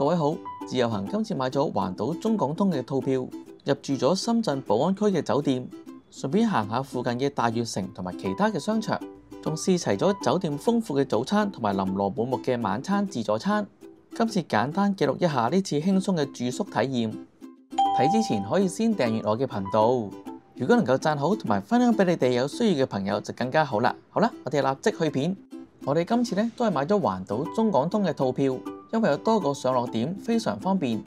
各位好，自由行今次買咗環島中港通嘅套票，入住咗深圳寶安區嘅酒店，順便行下附近嘅大悅城同埋其他嘅商場，仲試齊咗酒店豐富嘅早餐同埋琳琅滿目嘅晚餐自助餐。今次簡單記錄一下呢次輕鬆嘅住宿體驗。睇之前可以先訂閱我嘅頻道，如果能夠讚好同埋分享俾你哋有需要嘅朋友就更加好啦。好啦，我哋立即去片。我哋今次呢都係買咗環島中港通嘅套票，因為有多個上落點，非常方便。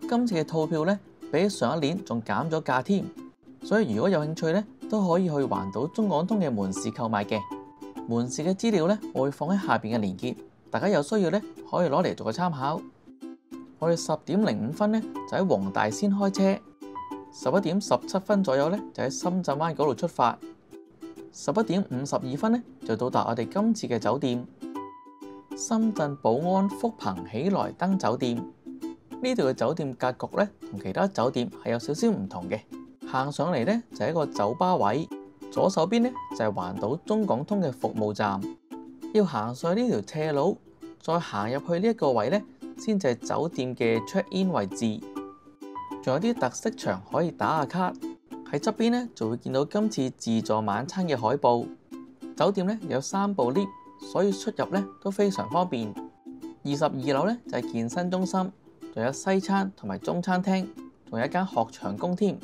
今次嘅套票呢，比起上一年仲減咗價添，所以如果有興趣呢，都可以去環島中港通嘅門市購買嘅。門市嘅資料呢，我會放喺下邊嘅連結，大家有需要呢，可以攞嚟做個參考。我哋10:05呢，就喺黃大仙開車，11:17左右呢，就喺深圳灣嗰度出發，11:52呢，就到達我哋今次嘅酒店——深圳寶安福朋喜來登酒店。呢度嘅酒店格局呢，同其他酒店係有少少唔同嘅。行上嚟呢，就係一個酒吧位，左手邊呢，就係環島中港通嘅服務站。要行上去呢條斜路，再行入去呢一個位呢，先至係酒店嘅 check in 位置。仲有啲特色牆可以打下卡。喺側邊呢，就會見到今次自助晚餐嘅海報。酒店呢，有3部 lift，所以出入呢都非常方便。22樓呢，就係健身中心，仲有西餐同埋中餐廳，仲有一間學長工添。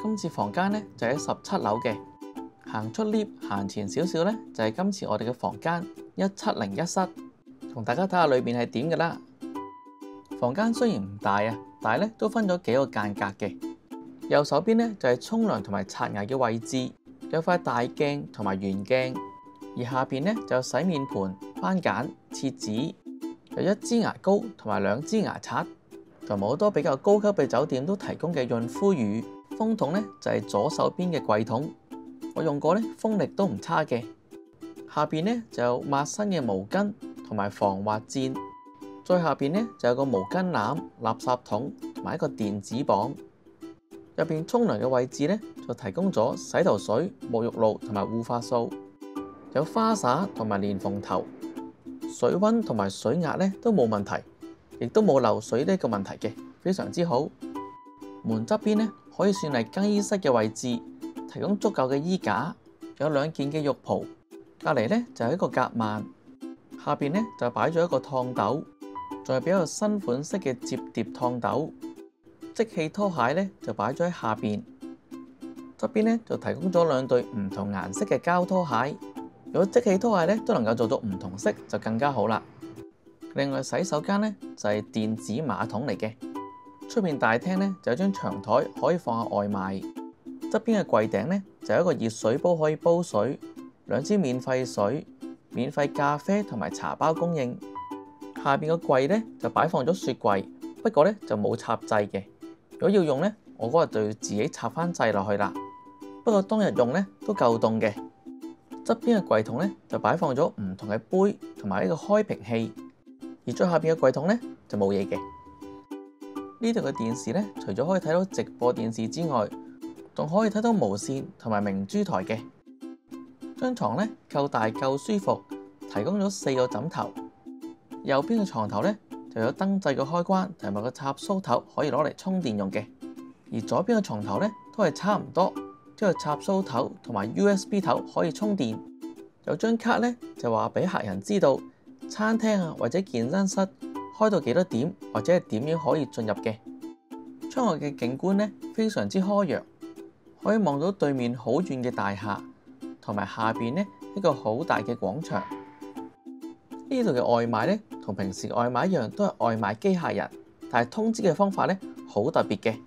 今次房間呢，就喺17樓嘅。行出 lift 行前少少呢，就係今次我哋嘅房間1701室，同大家睇下裏面係點㗎啦。房間雖然唔大啊，但係呢都分咗幾個間隔嘅。右手邊呢，就係沖涼同埋刷牙嘅位置，有塊大鏡同埋圓鏡，而下邊呢，就有洗面盤、番梘、廁紙，有1支牙膏同埋2支牙刷，同埋好多比較高級嘅酒店都提供嘅潤膚乳。風筒呢，就係左手邊嘅櫃桶，我用過呢，風力都唔差嘅。下邊呢，就有抹身嘅毛巾同埋防滑墊，再下邊呢，就有個毛巾籃、垃圾桶同埋一個電子磅。入邊沖涼嘅位置呢，就提供咗洗頭水、沐浴露同埋護髮素，有花灑同埋蓮蓬頭，水溫同埋水壓呢都冇問題，亦都冇漏水呢個問題嘅，非常之好。門側邊呢，可以算係更衣室嘅位置，提供足夠嘅衣架，有2件嘅浴袍，隔離呢，就有一個夾萬，下邊呢，就擺咗一個熨斗，仲有比較新款式嘅摺疊熨斗。即棄拖鞋呢，就擺咗喺下邊，側邊呢，就提供咗2對唔同顏色嘅膠拖鞋。如果即棄拖鞋呢都能夠做到唔同色，就更加好啦。另外洗手間呢，就係電子馬桶嚟嘅。出面大廳呢，就有張長台可以放下外賣，側邊嘅櫃頂呢，就有一個熱水煲可以煲水，2支免費水、免費咖啡同埋茶包供應。下邊個櫃呢，就擺放咗雪櫃，不過呢，就冇插掣嘅。如果要用呢，我嗰日就要自己插翻掣落去啦。不過當日用呢都夠凍嘅。側邊嘅櫃桶呢，就擺放咗唔同嘅杯同埋一個開瓶器，而最下邊嘅櫃桶呢，就冇嘢嘅。呢度嘅電視呢，除咗可以睇到直播電視之外，仲可以睇到無線同埋明珠台嘅。張床呢，夠大夠舒服，提供咗4個枕頭。右邊嘅床頭呢，就有燈掣嘅開關同埋個插蘇頭可以攞嚟充電用嘅，而左邊嘅床頭呢，都係差唔多，即係插蘇頭同埋 USB 頭可以充電。有張卡呢，就話俾客人知道餐廳啊或者健身室開到幾多點，或者係點樣可以進入嘅。窗外嘅景觀呢，非常之開揚，可以望到對面好遠嘅大廈，同埋下邊呢一個好大嘅廣場。呢度嘅外賣呢，同平時外賣一樣，都係外賣機械人，但係通知嘅方法呢，好特別嘅。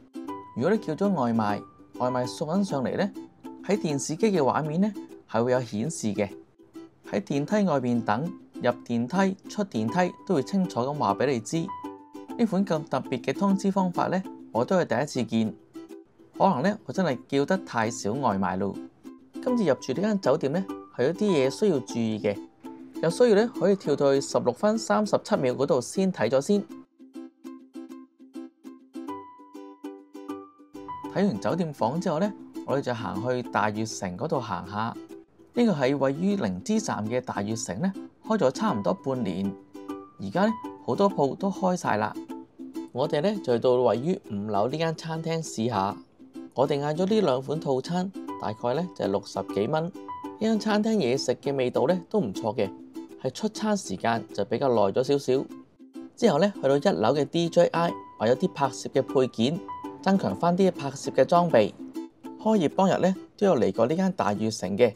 如果你叫咗外賣，外賣送緊上嚟呢，喺電視機嘅畫面呢，係會有顯示嘅。喺電梯外邊等，入電梯、出電梯都會清楚咁話俾你知。呢款咁特別嘅通知方法呢，我都係第一次見。可能呢，我真係叫得太少外賣咯。今次入住呢間酒店呢，係有啲嘢需要注意嘅。有需要咧，可以跳到去16:37嗰度先睇咗先。睇完酒店房之後呢，我哋就行去大悅城嗰度行下。呢個係位於靈芝站嘅大悅城呢，開咗差唔多半年，而家呢，好多鋪都開晒啦。我哋呢就去到位於5樓呢間餐廳試下。我哋嗌咗呢2款套餐，大概呢就係60幾蚊。呢間餐廳嘢食嘅味道呢都唔錯嘅，係出餐時間就比較耐咗少少。之後呢，去到1樓嘅 DJI 買咗啲拍攝嘅配件，增強翻啲拍攝嘅裝備。開業當日呢，都有嚟過呢間大悅城嘅，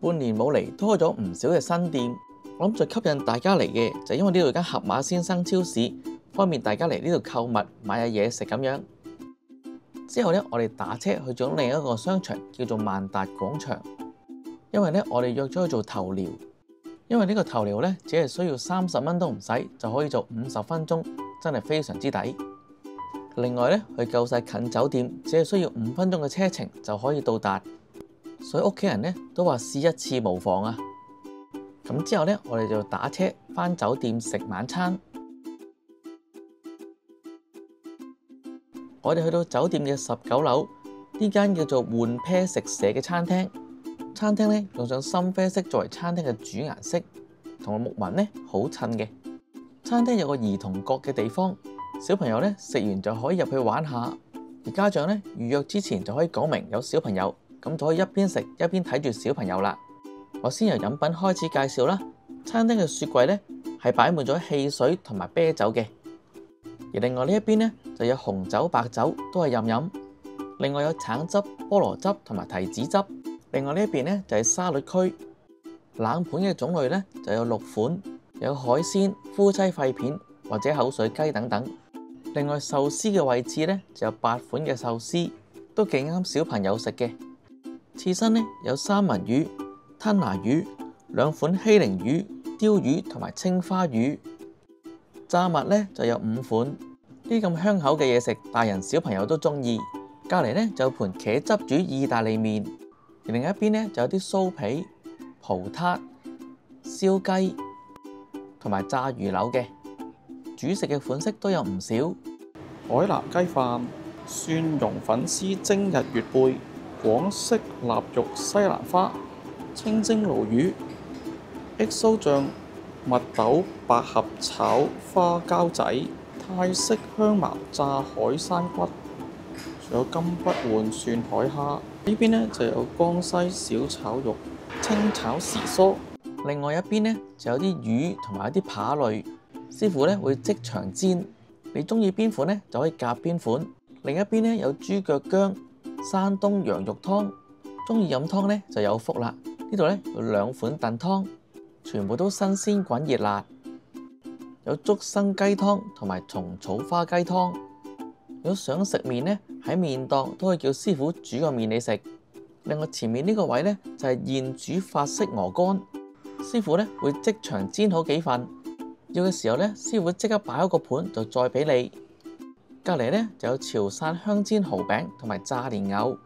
半年冇嚟都開咗唔少嘅新店。我諗最吸引大家嚟嘅就係因為呢度有間盒馬先生超市，方便大家嚟呢度購物買下嘢食咁樣。之後呢，我哋打車去咗另一個商場叫做萬達廣場，因為呢，我哋約咗去做頭療，因為呢個頭療呢，只係需要30蚊都唔使就可以做50分鐘，真係非常之抵。另外呢，去夠晒近酒店，只係需要5分鐘嘅車程就可以到達，所以屋企人呢都話試一次無妨啊。咁之後呢，我哋就打車返酒店食晚餐。我哋去到酒店嘅19樓，呢間叫做換啤食社嘅餐廳。餐廳呢用上深啡色作為餐廳嘅主顏色，同木紋呢好襯嘅。餐廳有個兒童角嘅地方，小朋友呢食完就可以入去玩下，而家長呢預約之前就可以講明有小朋友，咁就可以一邊食一邊睇住小朋友啦。我先由飲品開始介紹啦。餐廳嘅雪櫃呢係擺滿咗汽水同埋啤酒嘅，而另外呢一邊呢就有紅酒、白酒都係任飲。另外有橙汁、菠蘿汁同埋提子汁。另外呢一邊呢就係沙律區。冷盤嘅種類呢就有6款，有海鮮、夫妻肺片或者口水雞等等。另外壽司嘅位置呢就有8款嘅壽司，都幾啱小朋友食嘅。刺身呢有三文魚、吞拿魚、2款希靈魚、鯛魚同埋青花魚。炸物呢就有5款。呢咁香口嘅嘢食，大人小朋友都中意。隔離呢就有盤茄汁煮意大利麵，而另一邊呢就有啲酥皮、葡撻、燒雞同埋炸魚柳嘅。主食嘅款式都有唔少，海南雞飯、蒜蓉粉絲蒸日月貝、廣式臘肉西蘭花、清蒸鱸魚、XO 醬、蜜豆百合炒花膠仔、泰式香茅炸海山骨，仲有金不換蒜海蝦。呢邊呢就有江西小炒肉、清炒時蔬。另外一邊呢就有啲魚同埋一啲扒類，師傅呢會即場煎，你中意邊款呢就可以夾邊款。另一邊呢有豬腳薑、山東羊肉湯，中意飲湯呢就有福啦。呢度呢有2款燉湯，全部都新鮮滾熱辣。有竹笙雞湯同埋蟲草花雞湯。如果想食麵呢，喺麵檔都可以叫師傅煮個麵你食。另外前面呢個位呢，就係現煮法式鵝肝，師傅呢會即場煎好幾份，要嘅時候呢，師傅即刻擺好個盤就再俾你。隔離呢就有潮汕香煎蠔餅同埋炸蓮藕，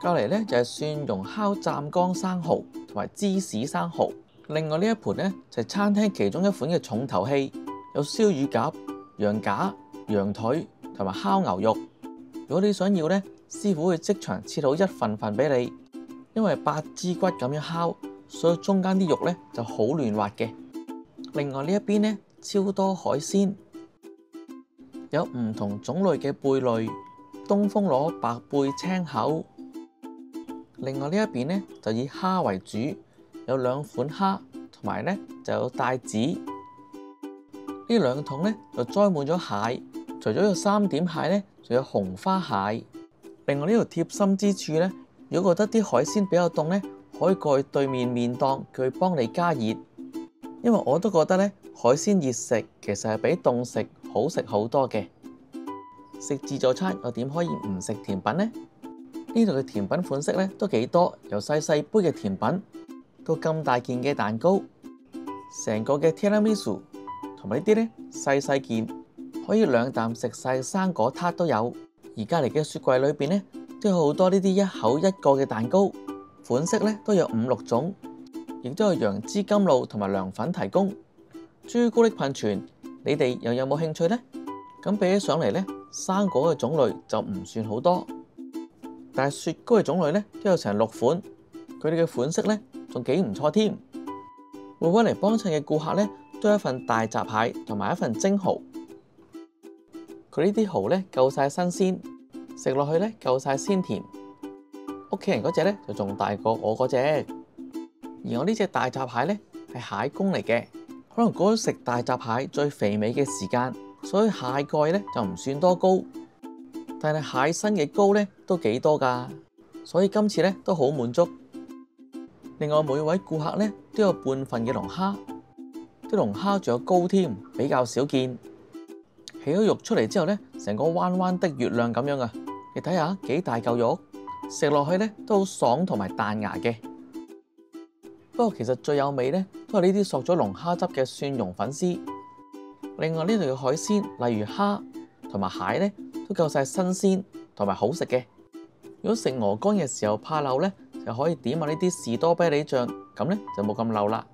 隔離呢就係蒜蓉烤湛江生蠔同埋芝士生蠔。另外呢一盤呢，就係餐廳其中一款嘅重頭戲，有燒乳鴿、羊架、羊腿同埋烤牛肉。如果你想要呢，師傅會即場切好一份份俾你，因為8支骨咁樣烤，所以中間啲肉呢就好嫩滑嘅。另外呢一邊呢，超多海鮮，有唔同種類嘅貝類，東風螺、白貝、青口。另外呢一邊呢，就以蝦為主，有2款蝦，同埋呢就有帶子。呢2桶呢就載滿咗蟹，除咗有3點蟹呢，仲有紅花蟹。另外呢條貼心之處呢，如果覺得啲海鮮比較凍呢，可以過去對面麵檔叫佢幫你加熱，因為我都覺得呢海鮮熱食其實係比凍食好食好多嘅。食自助餐又點可以唔食甜品呢？呢度嘅甜品款式呢都幾多，由細細杯嘅甜品到咁大件嘅蛋糕，成個嘅 tiramisu 同埋呢啲呢細細件可以2啖食晒嘅生果撻都有。而隔離嘅雪櫃裏邊呢，都有好多呢啲一口1個嘅蛋糕，款式呢都有5、6種，亦都有楊枝甘露同埋涼粉提供。朱古力噴泉，你哋又有冇興趣呢？咁比起上嚟呢，生果嘅種類就唔算好多，但係雪糕嘅種類呢都有成6款，佢哋嘅款式呢仲幾唔錯添。會揾嚟幫襯嘅顧客呢，都有一份大閘蟹同埋一份蒸蠔。佢呢啲蠔咧夠晒新鮮，食落去咧夠晒鮮甜。屋企人嗰隻咧就仲大過我嗰隻，而我呢隻大閘蟹咧係蟹公嚟嘅，可能嗰食大閘蟹最肥美嘅時間，所以蟹蓋咧就唔算多膏，但係蟹身嘅膏咧都幾多㗎，所以今次咧都好滿足。另外每位顧客咧都有半份嘅龍蝦，啲龍蝦仲有膏添，比較少見。起咗肉出嚟之後咧，成個彎彎的月亮咁樣啊！你睇下幾大嚿肉，食落去咧都好爽同埋彈牙嘅。不過其實最有味咧都係呢啲索咗龍蝦汁嘅蒜蓉粉絲。另外呢度嘅海鮮，例如蝦同埋蟹咧，都夠晒新鮮同埋好食嘅。如果食鵝肝嘅時候怕漏咧，就可以點下呢啲士多啤梨醬，咁咧就冇咁漏啦。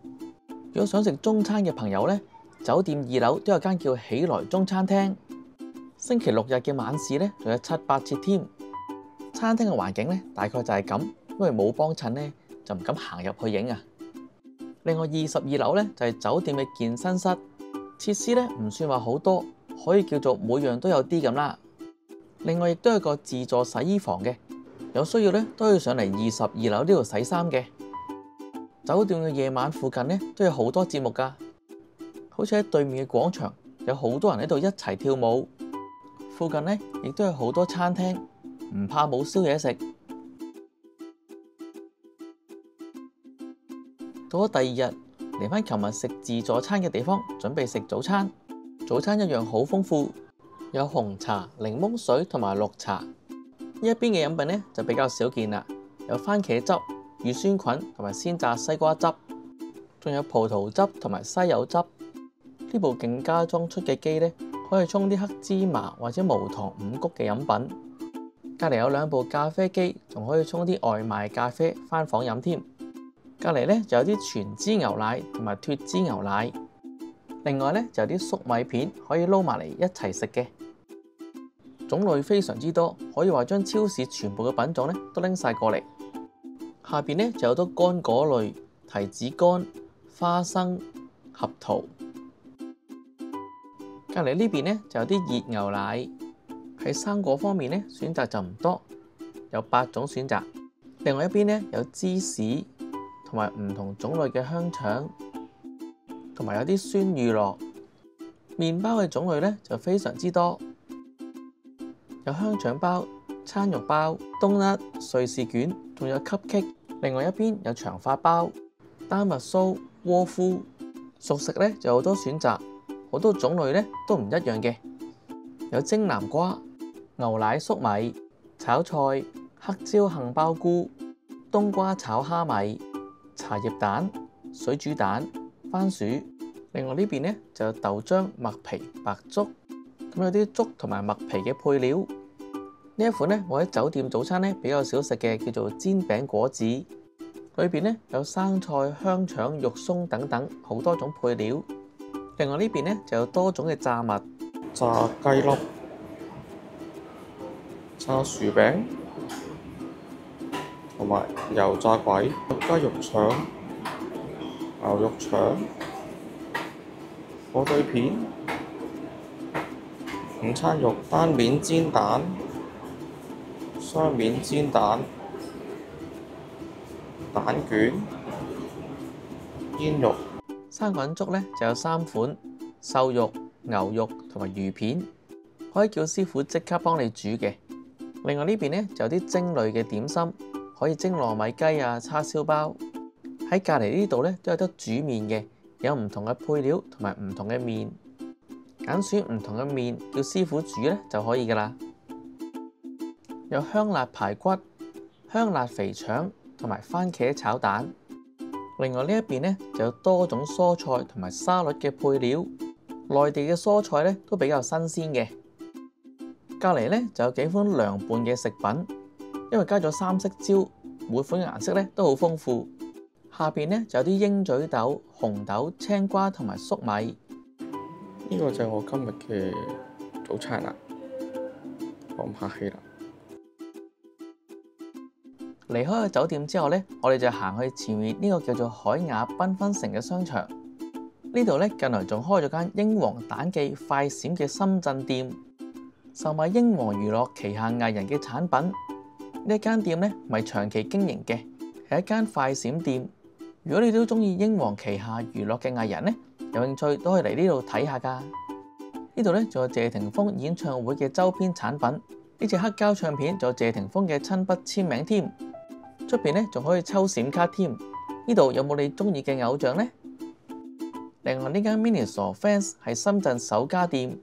如果想食中餐嘅朋友咧，酒店2樓都有間叫喜來中餐廳，星期6日嘅晚市咧仲有7、8折添。餐廳嘅環境咧大概就係咁，因為冇幫襯咧就唔敢行入去影啊。另外22樓咧就係酒店嘅健身室，設施咧唔算話好多，可以叫做每樣都有啲咁啦。另外亦都有個自助洗衣房嘅，有需要咧都可以上嚟22樓呢度洗衫嘅。酒店嘅夜晚附近咧都有好多節目㗎。好似喺對面嘅廣場，有好多人喺度一齊跳舞。附近呢亦都有好多餐廳，唔怕冇宵夜食。到咗第2日，嚟返琴日食自助餐嘅地方，準備食早餐。早餐一樣好豐富，有紅茶、檸檬水同埋綠茶。呢一邊嘅飲品呢就比較少見啦，有番茄汁、乳酸菌同埋鮮榨西瓜汁，仲有葡萄汁同埋西柚汁。呢部勁加裝出嘅機呢，可以沖啲黑芝麻或者無糖五穀嘅飲品。隔離有2部咖啡機，仲可以沖啲外賣咖啡返房飲添。隔離呢就有啲全脂牛奶同埋脫脂牛奶。另外呢就有啲粟米片可以撈埋嚟一齊食嘅。種類非常之多，可以話將超市全部嘅品種呢都拎晒過嚟。下邊呢就有好多乾果類，提子乾、花生、合桃。隔離呢邊呢就有啲熱牛奶。喺生果方面呢，選擇就唔多，有8種選擇。另外一邊呢有芝士同埋唔同種類嘅香腸，同埋有啲酸乳酪。麵包嘅種類呢就非常之多，有香腸包、餐肉包、冬甩、瑞士卷，仲有 cupcake。另外一邊有長發包、丹麥酥、窩夫。熟食呢就有好多選擇。好多種類咧都唔一樣嘅，有蒸南瓜、牛奶粟米、炒菜、黑椒杏鮑菇、冬瓜炒蝦米、茶葉蛋、水煮蛋、番薯。另外呢邊咧就有豆漿、麥皮、白粥，咁有啲粥同埋麥皮嘅配料。呢一款咧我喺酒店早餐咧比較少食嘅，叫做煎餅果子，裏邊咧有生菜、香腸、肉鬆等等好多種配料。另外呢邊呢就有多種嘅炸物，炸雞粒、炸薯餅同埋油炸鬼、雞肉腸、牛肉腸、火腿片、午餐肉、單面煎蛋、雙面煎蛋、蛋卷、煙肉。生滾粥呢就有3款：瘦肉、牛肉同埋魚片，可以叫師傅即刻幫你煮嘅。另外呢邊呢就有啲蒸類嘅點心，可以蒸糯米雞啊、叉燒包。喺隔離呢度呢都有得煮麵嘅，有唔同嘅配料同埋唔同嘅麵，揀選唔同嘅麵叫師傅煮呢就可以㗎喇。有香辣排骨、香辣肥腸同埋番茄炒蛋。另外呢一邊呢就有多種蔬菜同埋沙律嘅配料，內地嘅蔬菜呢都比較新鮮嘅。隔離呢就有幾款涼拌嘅食品，因為加咗3色椒，每款嘅顏色呢都好豐富。下邊呢就有啲鷹嘴豆、紅豆、青瓜同埋粟米。呢個就係我今日嘅早餐啦，我唔客氣啦。離開咗酒店之後呢，我哋就行去前面呢個叫做海雅繽紛城嘅商場。呢度呢近來仲開咗間英皇蛋記快閃嘅深圳店，售賣英皇娛樂旗下藝人嘅產品。呢一間店呢唔係長期經營嘅，係一間快閃店。如果你都中意英皇旗下娛樂嘅藝人呢，有興趣都可以嚟呢度睇下㗎。呢度呢仲有謝霆鋒演唱會嘅周邊產品，呢隻黑膠唱片仲有謝霆鋒嘅親筆簽名添。出邊呢仲可以抽閃卡添。呢度有冇你中意嘅偶像呢？另外呢間 Miniso Fans 係深圳首家店，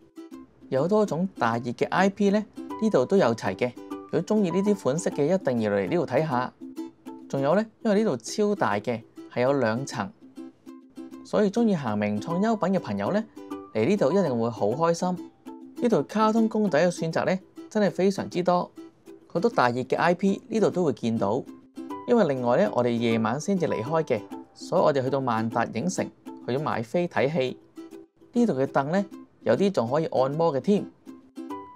有好多種大熱嘅 IP 呢，呢度都有齊嘅。如果中意呢啲款式嘅，一定要嚟呢度睇下。仲有呢，因為呢度超大嘅，係有2層，所以中意行名創優品嘅朋友呢，嚟呢度一定會好開心。呢度卡通公仔嘅選擇呢，真係非常之多，好多大熱嘅 IP 呢度都會見到。因為另外呢，我哋夜晚先至離開嘅，所以我哋去到萬達影城去咗買飛睇戲。呢度嘅凳呢，有啲仲可以按摩嘅添。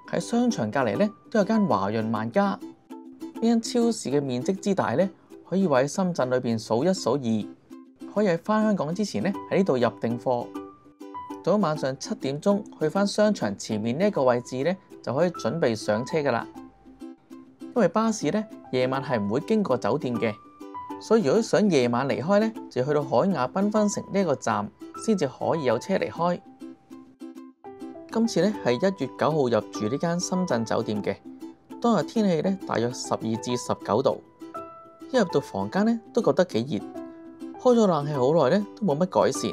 喺商場隔離呢，都有間華潤萬家。呢間超市嘅面積之大呢，可以話喺深圳裏邊數一數二。可以喺返香港之前呢，喺呢度入定貨。到咗晚上7點鐘去返商場前面呢一個位置呢，就可以準備上車㗎喇。因為巴士呢，夜晚係唔會經過酒店嘅，所以如果想夜晚離開呢，就要去到海雅繽紛城呢一個站先至可以有車離開。今次呢，係1月9號入住呢間深圳酒店嘅，當日天氣呢，大約12至19度，一入到房間呢，都覺得幾熱，開咗冷氣好耐呢，都冇乜改善。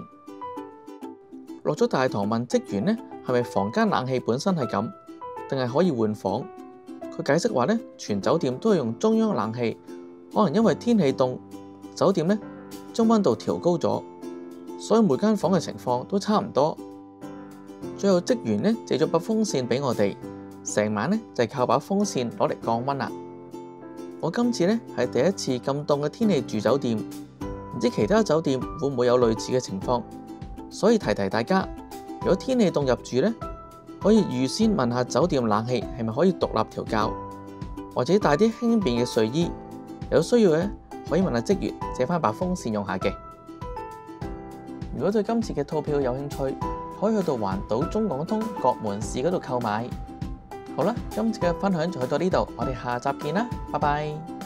落咗大堂問職員呢，係咪房間冷氣本身係咁，定係可以換房？佢解釋話呢，全酒店都係用中央冷氣，可能因為天氣凍，酒店呢將溫度調高咗，所以每間房嘅情況都差唔多。最後職員呢借咗把風扇俾我哋，成晚呢就係靠把風扇攞嚟降溫啦。我今次呢係第一次咁凍嘅天氣住酒店，唔知其他酒店會唔會有類似嘅情況，所以提提大家，如果天氣凍入住呢，可以預先問下酒店冷氣係咪可以獨立調校，或者帶啲輕便嘅睡衣，有需要嘅可以問下職員借返把風扇用下嘅。如果對今次嘅套票有興趣，可以去到環島中港通各門市嗰度購買。好啦，今次嘅分享就去到呢度，我哋下集見啦，拜拜。